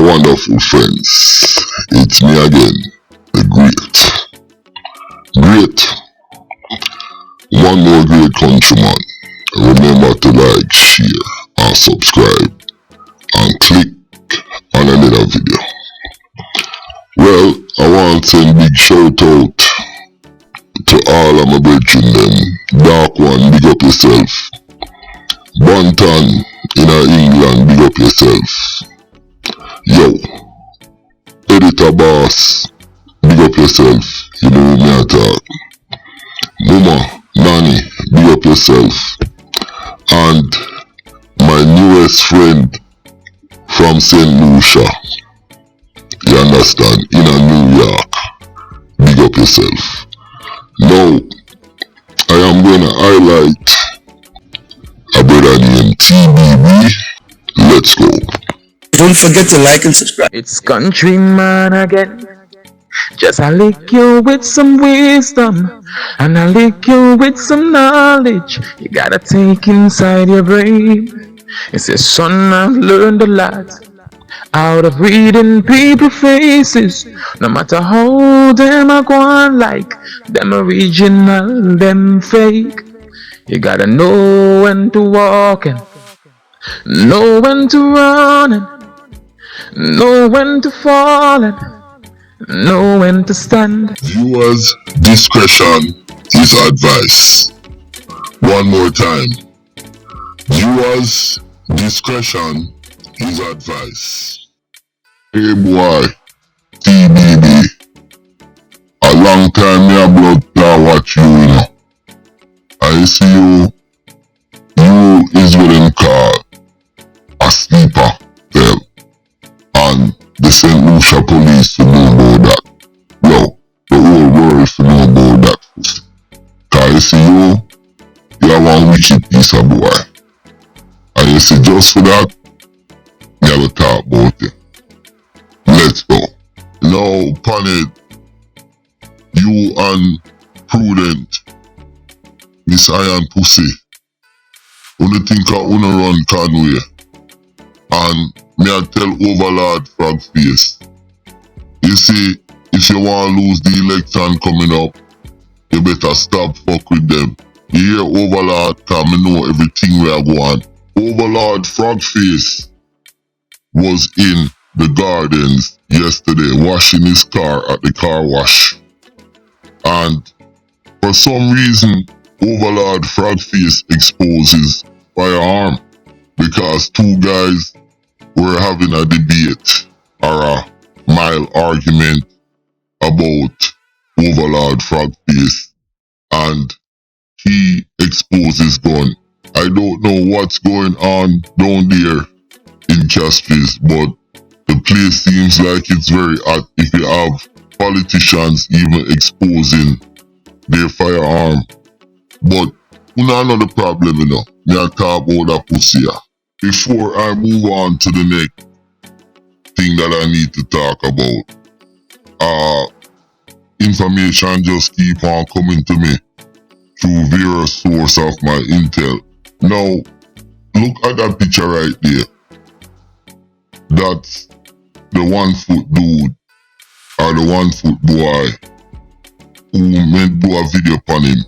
wonderful friends, it's me again, the great. One more great countryman. Remember to like, share, and subscribe, and click on another video. Well, I want to send big shout out to all of my brethren them. Dark One, big up yourself. Bunton in England, big up yourself. Yo, Editor Boss, big up yourself. You know me I talk. Mama, Nanny, big up yourself. And my newest friend from St. Lucia, you understand, in New York, big up yourself. Now, I am going to highlight a brother named TBB. Let's go. Don't forget to like and subscribe. It's Countryman again. Just I lick you with some wisdom, and I lick you with some knowledge. You gotta take inside your brain. It says, son, I've learned a lot out of reading people's faces. No matter how them I go on, like them original, them fake. You gotta know when to walk and know when to run and know when to fall and know when to stand. Viewers' discretion is advice. One more time. Viewers' discretion is advice. Hey boy, TBB. A long time me a blood clot watch you, you know. I see you is what them call a sleeper cell. And the St. Lucia police to know about that. No, the whole world to know about that. Cause you see you are one wicked piece of boy. And you see just for that, you have to talk about it. Let's go. Now, upon it, you and Prudent, Miss Iron Pussy, only think I wanna run Conway. And me I tell Overlord Frogface, you see, if you want to lose the election coming up, you better stop fuck with them. You hear Overlord, cause me know everything we are going. Overlord Frogface was in the gardens yesterday washing his car at the car wash. And for some reason, Overlord Frogface exposes firearm because two guys were having a debate or a mild argument about Overlord Frogface, and he exposes gun. I don't know what's going on down there in Castries, but the place seems like it's very hot if you have politicians even exposing their firearm. But you know the problem, you know. Me I talk about that pussy. Before I move on to the next thing that I need to talk about, information just keep on coming to me through various sources of my intel. Now, look at that picture right there. That's the 1 foot dude or the 1 foot boy who made do a video upon him.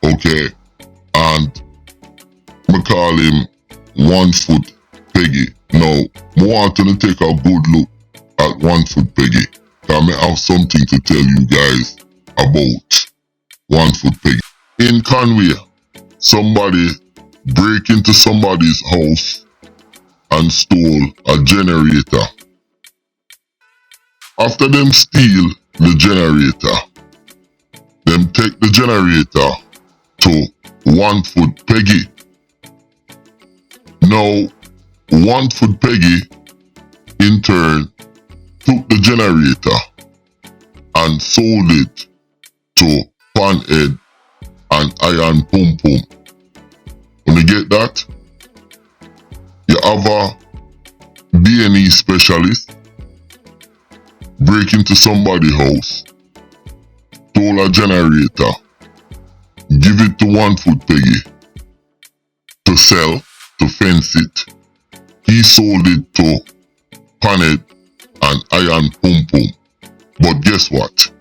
Okay, and I call him 1 foot Peggy. Now, I want to take a good look at 1 foot Peggy. I may have something to tell you guys about 1 foot Peggy. In Conway, somebody break into somebody's house and stole a generator. After them steal the generator, them take the generator to 1 foot Peggy. Now, 1 foot Peggy, in turn, took the generator and sold it to Panhead and Iron Pum Pum. When you get that, you have a B&E specialist break into somebody's house, stole a generator, give it to 1 foot Peggy to sell, to fence it. He sold it to Panhead and Iron Pum Pum. But guess what?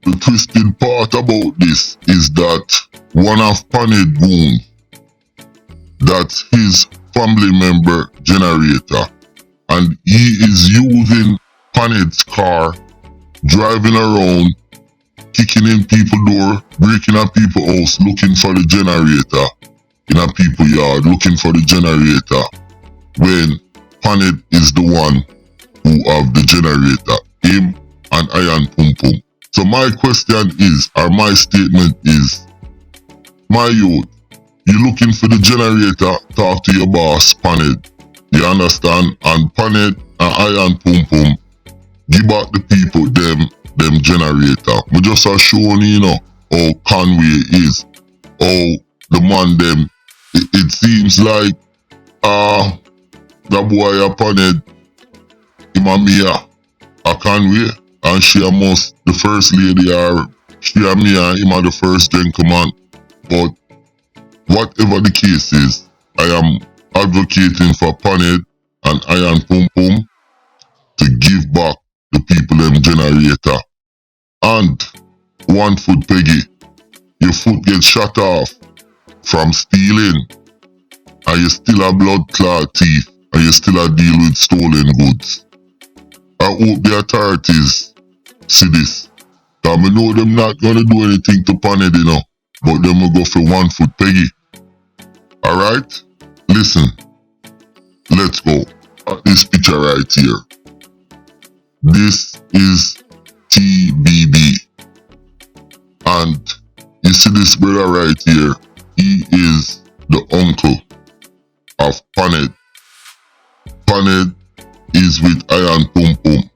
The twisted part about this is that one of Panhead goons, that's his family member generator, and he is using Panhead's car, driving around, kicking in people's door, breaking up people's house, looking for the generator in a people's yard, looking for the generator, when Panhead is the one who have the generator, him and Iron Pum Pum. So my question is, or my statement is, my youth, you looking for the generator, talk to your boss, Panhead. You understand? And Panhead and Iron Pum Pum, give back the people them generator. We just are showing, you know, how Conway is. How the man them, it seems like, the boy a Panhead, him and me a Conway, and she a most the first lady, or she and me and him are the first gentleman. But whatever the case is, I am advocating for Panhead and Iron Pum Pum to give back the people them generator. And 1FOOT Peggy, your foot gets shut off from stealing, and you still a blood clot thief, and you still a deal with stolen goods. I hope the authorities see this. Cause I know them not gonna do anything to Panhead, you know, but them will go for 1FOOT Peggy. Alright? Listen. Let's go. This picture right here. This is TBB. And you see this brother right here. He is the uncle of Panhead. Panhead is with Iron Pum Pum.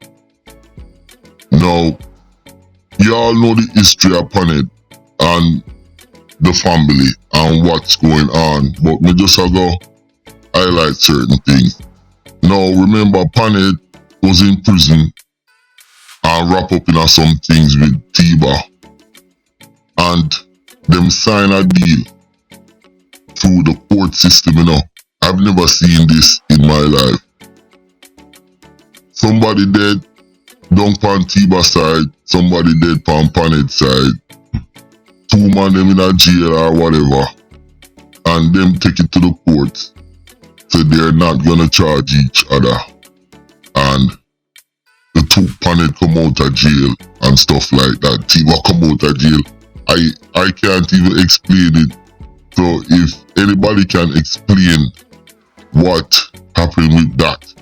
Now, you all know the history of Panhead and the family and what's going on, but me just go highlight certain things. Now, remember, Panhead was in prison and wrap up in some things with Tiba, and them sign a deal through the court system, you know. I've never seen this in my life. Somebody dead, down on Tiba side, somebody dead on Panhead side. Two man them in a jail or whatever, and them take it to the court, so they're not gonna charge each other, and the two Panhead come out of jail and stuff like that. Tiba come out of jail. I can't even explain it. So if anybody can explain what happened with that,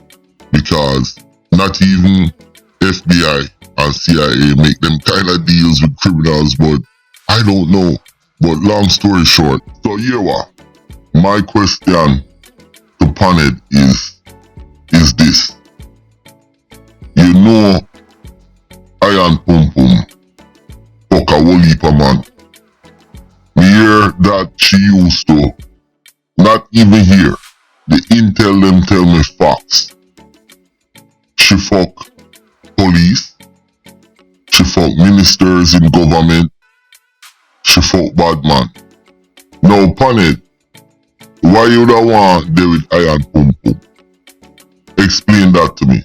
because not even FBI and CIA make them kind of deals with criminals, but I don't know. But long story short, so here what? My question to Panhead is this. You know Iron Pum Pum fuck a whole heap of man. Me hear that she used to, not even hear, the intel them tell me facts. She fuck police, she fuck ministers in government, she fuck bad man. Now Panhead, why you don't want there with Iron Pum Pum? Explain that to me.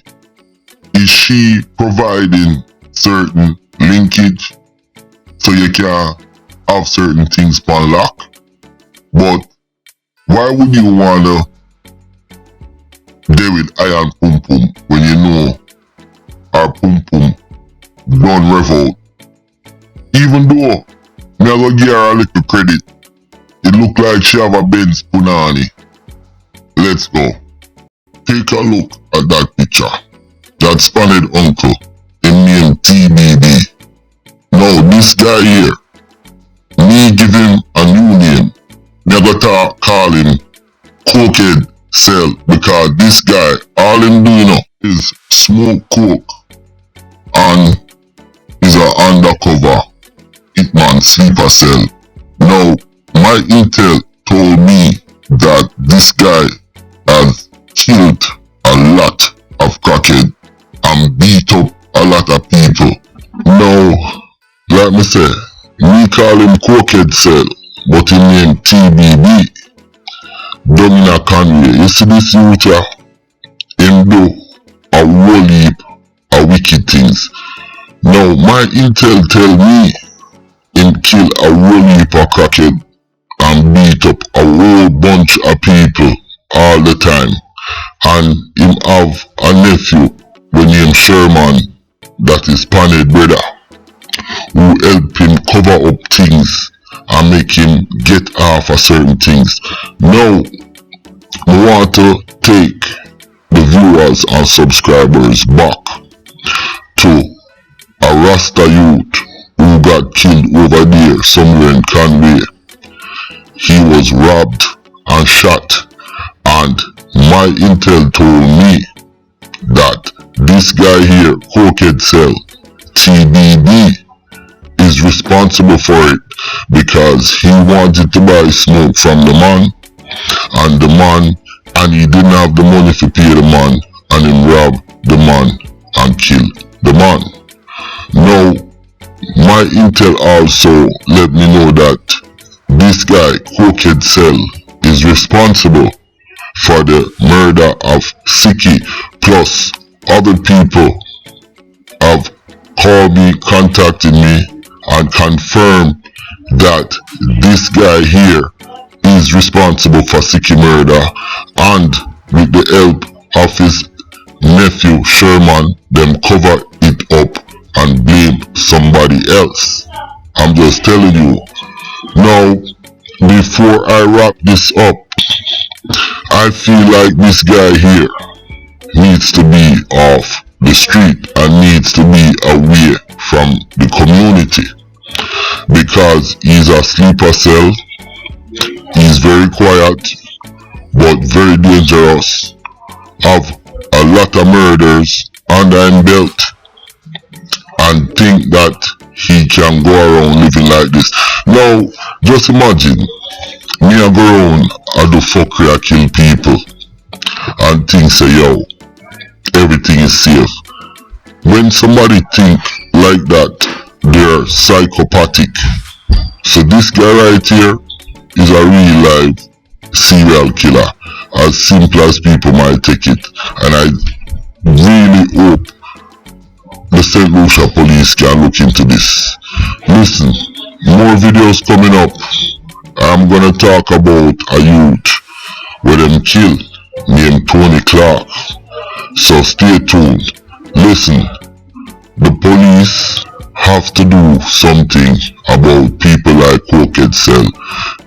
Is she providing certain linkage so you can have certain things on lock? But why would you wanna deal with Iron Pum Pum when you know our Pum Pum don't rev out? Even though me I go give her a little credit, it look like she have a Benz Punani. Let's go. Take a look at that picture. That's Panhead uncle, him name TBB. Now this guy here, me give him a new name. Me go call him Cokehead Cell, because this guy, all him do is smoke coke and is a undercover hitman sleeper cell. Now my intel told me that this guy has killed a lot of crackhead and beat up a lot of people. Now, like me say, we call him Cokehead Cell, but his name TBB, Dominica Conway. You see this youth here? Him do a whole heap Now, my intel tell me him kill a whole heap of crackhead and beat up a whole bunch of people all the time. And him have a nephew with name Sherman, that is Paned brother, who help him cover up things and make him get off of certain things. Now, I want to take the viewers and subscribers back to a Rasta youth who got killed over there somewhere in Conway. He was robbed and shot, and my intel told me that this guy here, Cokehead Cell, TBB, is responsible for it because he wanted to buy smoke from the man, and he didn't have the money to pay the man, and him robbed the man and killed the man. Now, my intel also let me know that this guy, Cokehead Cell, is responsible for the murder of Siki, plus other people have called me, contacted me, and confirmed that this guy here is responsible for Siki murder, and with the help of his nephew Sherman, them cover it up and blame somebody else. I'm just telling you. Now, before I wrap this up, I feel like this guy here needs to be off the street and needs to be away from the community, because he's a sleeper cell. He's very quiet but very dangerous, have a lot of murders under his belt, and think that he can go around living like this. Now, just imagine me I go around and do fuckery, I kill people and think say yo, everything is safe. When somebody think like that, they're psychopathic. So this guy right here is a real life serial killer, as simple as people might take it. And I really hope the St. Lucia police can look into this. Listen, more videos coming up. I'm gonna talk about a youth where them kill named Tony Clark. So stay tuned. Listen, the police have to do something about people like Cokehead Cell,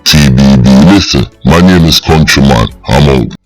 TBB. Listen, my name is Countryman. I'm out.